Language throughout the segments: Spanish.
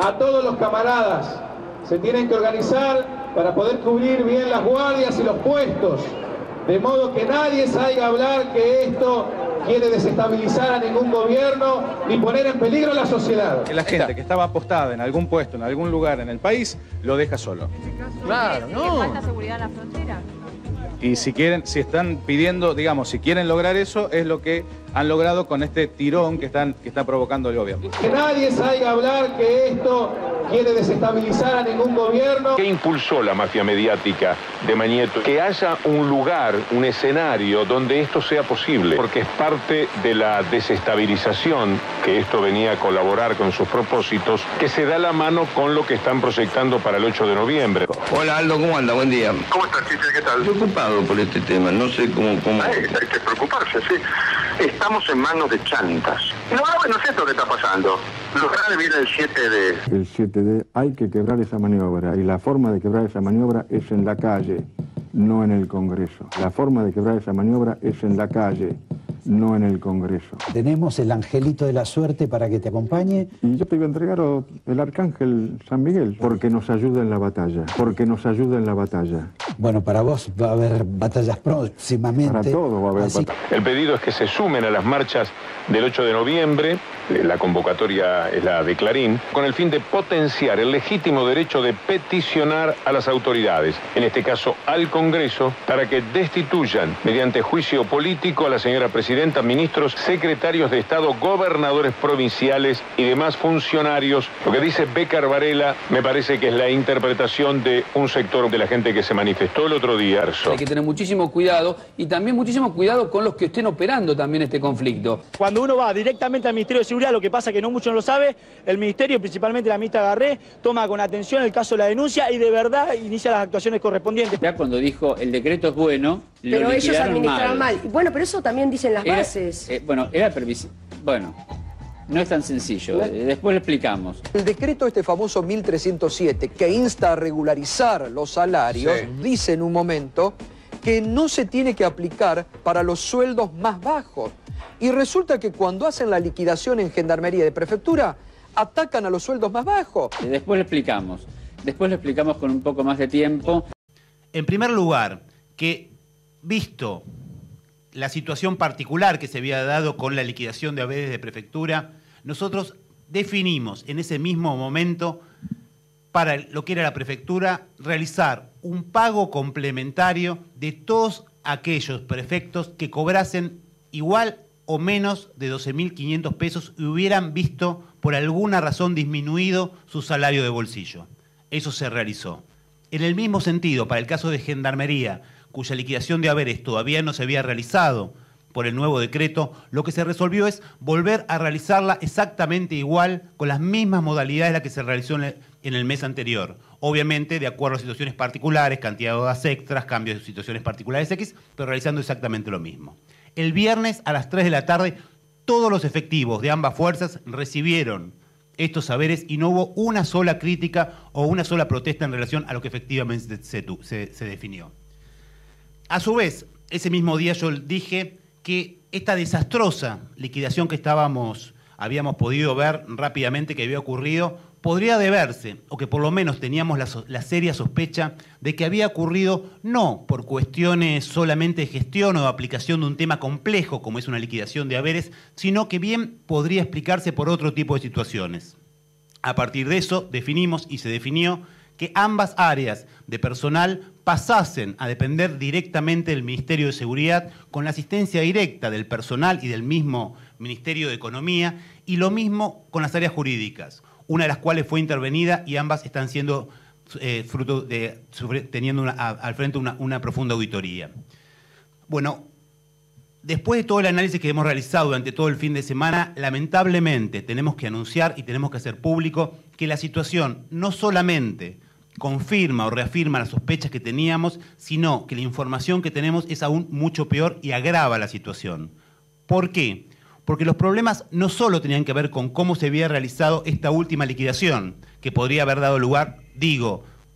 a todos los camaradas. Se tienen que organizar para poder cubrir bien las guardias y los puestos, de modo que nadie salga a hablar que esto quiere desestabilizar a ningún gobierno ni poner en peligro la sociedad. Que la gente que estaba apostada en algún puesto, en algún lugar en el país, lo deja solo. Claro, ¿no? ¿Falta seguridad en la frontera? Y si están pidiendo, digamos, si quieren lograr eso, es lo que han logrado con este tirón que está provocando el gobierno. Que nadie salga a hablar que esto quiere desestabilizar a ningún gobierno. ¿Qué impulsó la mafia mediática de Mañeto? Que haya un lugar, un escenario donde esto sea posible, porque es parte de la desestabilización, que esto venía a colaborar con sus propósitos, que se da la mano con lo que están proyectando para el 8 de noviembre. Hola Aldo, ¿cómo anda? Buen día. ¿Cómo estás, Chiche? ¿Qué tal? Preocupado por este tema, no sé cómo... Hay que preocuparse, sí. Estamos en manos de chantas. Lo grave no es esto que está pasando. Lo grave viene el 7D. El 7D hay que quebrar esa maniobra y la forma de quebrar esa maniobra es en la calle, no en el Congreso. La forma de quebrar esa maniobra es en la calle, no en el Congreso. Tenemos el angelito de la suerte para que te acompañe. Y yo te iba a entregar el arcángel San Miguel, porque nos ayuda en la batalla, porque nos ayuda en la batalla. Bueno, para vos va a haber batallas próximamente. Para todos va a haber batallas. El pedido es que se sumen a las marchas del 8 de noviembre, la convocatoria es la de Clarín, con el fin de potenciar el legítimo derecho de peticionar a las autoridades, en este caso al Congreso, para que destituyan mediante juicio político a la señora presidenta, ministros, secretarios de Estado, gobernadores provinciales y demás funcionarios. Lo que dice Bécar Varela me parece que es la interpretación de un sector de la gente que se manifestó el otro día. Hay que tener muchísimo cuidado y también muchísimo cuidado con los que estén operando también este conflicto. Cuando uno va directamente al Ministerio de Seguridad, lo que pasa que no mucho no lo sabe, el Ministerio, principalmente la ministra Garré, toma con atención el caso de la denuncia y de verdad inicia las actuaciones correspondientes. Ya cuando dijo el decreto es bueno, pero ellos administraron mal. Bueno, pero eso también dicen las bases. Era previsible. Bueno, no es tan sencillo. Después lo explicamos. El decreto este famoso 1307, que insta a regularizar los salarios, dice en un momento que no se tiene que aplicar para los sueldos más bajos. Y resulta que cuando hacen la liquidación en Gendarmería de Prefectura, atacan a los sueldos más bajos. Después lo explicamos. Después lo explicamos con un poco más de tiempo. En primer lugar, que visto la situación particular que se había dado con la liquidación de haberes de Prefectura, nosotros definimos en ese mismo momento para lo que era la Prefectura realizar un pago complementario de todos aquellos prefectos que cobrasen igual o menos de 12.500 pesos y hubieran visto por alguna razón disminuido su salario de bolsillo. Eso se realizó. En el mismo sentido, para el caso de Gendarmería, cuya liquidación de haberes todavía no se había realizado por el nuevo decreto, lo que se resolvió es volver a realizarla exactamente igual, con las mismas modalidades de las que se realizó en el mes anterior. Obviamente, de acuerdo a situaciones particulares, cantidad de horas extras, cambios de situaciones particulares X, pero realizando exactamente lo mismo. El viernes a las 3 de la tarde, todos los efectivos de ambas fuerzas recibieron estos saberes y no hubo una sola crítica o una sola protesta en relación a lo que efectivamente se definió. A su vez, ese mismo día yo dije que esta desastrosa liquidación que habíamos podido ver rápidamente que había ocurrido, podría deberse, o que por lo menos teníamos la seria sospecha de que había ocurrido no por cuestiones solamente de gestión o de aplicación de un tema complejo como es una liquidación de haberes, sino que bien podría explicarse por otro tipo de situaciones. A partir de eso definimos y se definió que ambas áreas de personal pasasen a depender directamente del Ministerio de Seguridad con la asistencia directa del personal y del mismo Ministerio de Economía, y lo mismo con las áreas jurídicas, una de las cuales fue intervenida y ambas están siendo fruto de teniendo al frente una profunda auditoría. Bueno, después de todo el análisis que hemos realizado durante todo el fin de semana, lamentablemente tenemos que anunciar y tenemos que hacer público que la situación no solamente confirma o reafirma las sospechas que teníamos, sino que la información que tenemos es aún mucho peor y agrava la situación. ¿Por qué? Porque los problemas no solo tenían que ver con cómo se había realizado esta última liquidación, que podría haber dado lugar,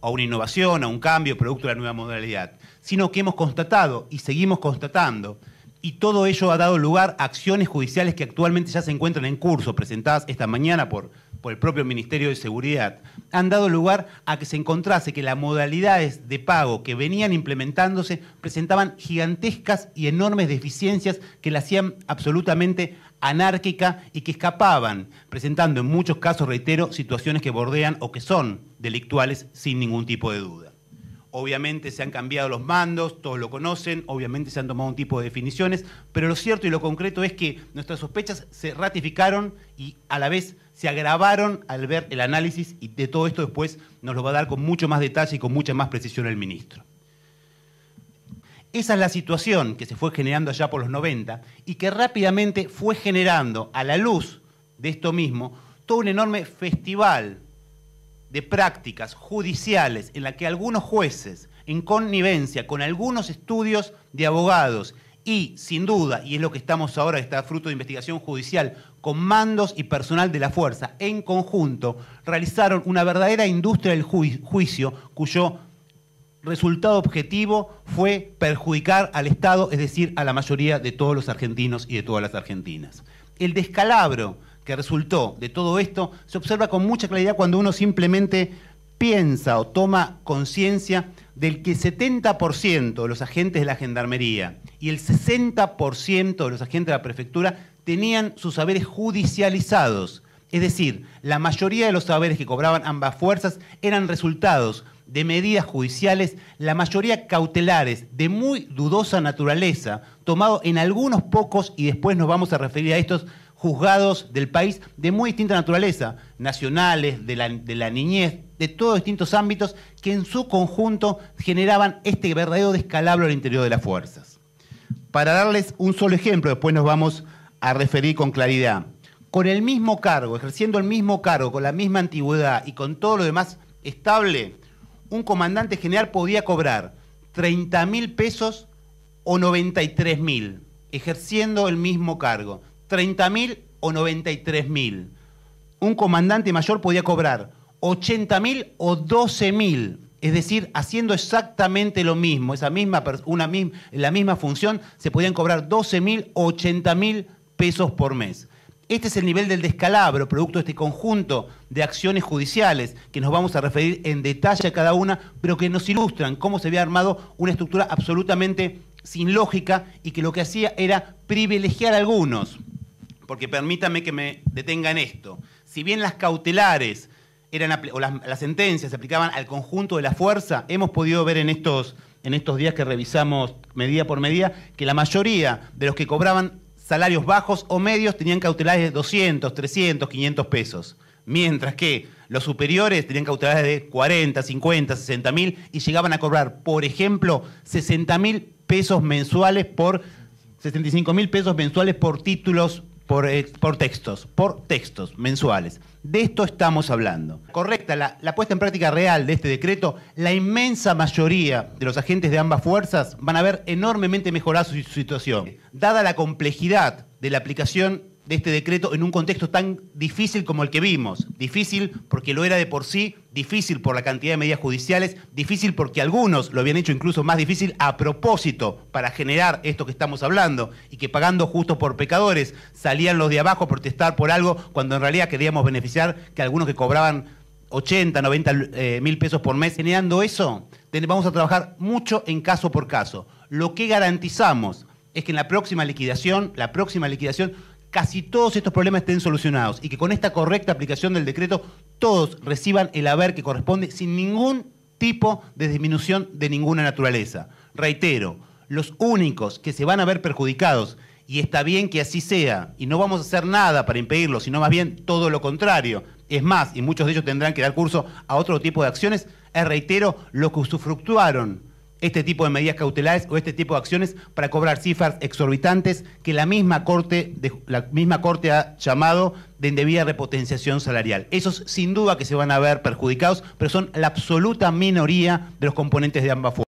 a una innovación, a un cambio producto de la nueva modalidad, sino que hemos constatado y seguimos constatando, y todo ello ha dado lugar a acciones judiciales que actualmente ya se encuentran en curso, presentadas esta mañana por por el propio Ministerio de Seguridad, han dado lugar a que se encontrase que las modalidades de pago que venían implementándose presentaban gigantescas y enormes deficiencias que la hacían absolutamente anárquica y que escapaban, presentando en muchos casos, reitero, situaciones que bordean o que son delictuales sin ningún tipo de duda. Obviamente se han cambiado los mandos, todos lo conocen, obviamente se han tomado un tipo de definiciones, pero lo cierto y lo concreto es que nuestras sospechas se ratificaron y a la vez se agravaron al ver el análisis, y de todo esto después nos lo va a dar con mucho más detalle y con mucha más precisión el ministro. Esa es la situación que se fue generando allá por los 90 y que rápidamente fue generando, a la luz de esto mismo, todo un enorme festival de prácticas judiciales en la que algunos jueces, en connivencia con algunos estudios de abogados y, sin duda, y es lo que estamos ahora, está fruto de investigación judicial, con mandos y personal de la fuerza en conjunto, realizaron una verdadera industria del juicio cuyo resultado objetivo fue perjudicar al Estado, es decir, a la mayoría de todos los argentinos y de todas las argentinas. El descalabro que resultó de todo esto se observa con mucha claridad cuando uno simplemente piensa o toma conciencia del que 70% de los agentes de la Gendarmería y el 60% de los agentes de la Prefectura tenían sus saberes judicializados. Es decir, la mayoría de los saberes que cobraban ambas fuerzas eran resultados de medidas judiciales, la mayoría cautelares, de muy dudosa naturaleza, tomado en algunos pocos, y después nos vamos a referir a estos, juzgados del país de muy distinta naturaleza, nacionales, de la niñez, de todos distintos ámbitos, que en su conjunto generaban este verdadero descalabro al interior de las fuerzas. Para darles un solo ejemplo, después nos vamos a referir con claridad. Con el mismo cargo, ejerciendo el mismo cargo, con la misma antigüedad y con todo lo demás estable, un comandante general podía cobrar 30.000 pesos o 93.000, ejerciendo el mismo cargo. 30.000 o 93.000. Un comandante mayor podía cobrar 80.000 o 12.000, es decir, haciendo exactamente lo mismo, la misma función, se podían cobrar 12.000 o 80.000 pesos por mes. Este es el nivel del descalabro, producto de este conjunto de acciones judiciales, que nos vamos a referir en detalle a cada una, pero que nos ilustran cómo se había armado una estructura absolutamente sin lógica y que lo que hacía era privilegiar a algunos. Porque permítanme que me detenga en esto. Si bien las cautelares o las sentencias se aplicaban al conjunto de la fuerza, hemos podido ver en estos días que revisamos medida por medida que la mayoría de los que cobraban salarios bajos o medios tenían cautelares de 200, 300, 500 pesos. Mientras que los superiores tenían cautelares de 40, 50, 60.000 y llegaban a cobrar, por ejemplo, 60.000 pesos mensuales 65.000 pesos mensuales por títulos, por textos mensuales. De esto estamos hablando. Correcta, la puesta en práctica real de este decreto, la inmensa mayoría de los agentes de ambas fuerzas van a ver enormemente mejorada su situación. Dada la complejidad de la aplicación de este decreto en un contexto tan difícil como el que vimos. Difícil porque lo era de por sí, difícil por la cantidad de medidas judiciales, difícil porque algunos lo habían hecho incluso más difícil a propósito para generar esto que estamos hablando y que pagando justo por pecadores salían los de abajo a protestar por algo cuando en realidad queríamos beneficiar que algunos que cobraban 80, 90 mil pesos por mes. Generando eso, vamos a trabajar mucho en caso por caso. Lo que garantizamos es que en la próxima liquidación, casi todos estos problemas estén solucionados y que con esta correcta aplicación del decreto todos reciban el haber que corresponde sin ningún tipo de disminución de ninguna naturaleza. Reitero, los únicos que se van a ver perjudicados, y está bien que así sea, y no vamos a hacer nada para impedirlo, sino más bien todo lo contrario, es más, y muchos de ellos tendrán que dar curso a otro tipo de acciones, reitero, los que usufructuaron este tipo de medidas cautelares o este tipo de acciones para cobrar cifras exorbitantes que la misma Corte ha llamado de indebida repotenciación salarial. Esos sin duda que se van a ver perjudicados, pero son la absoluta minoría de los componentes de ambas fuerzas.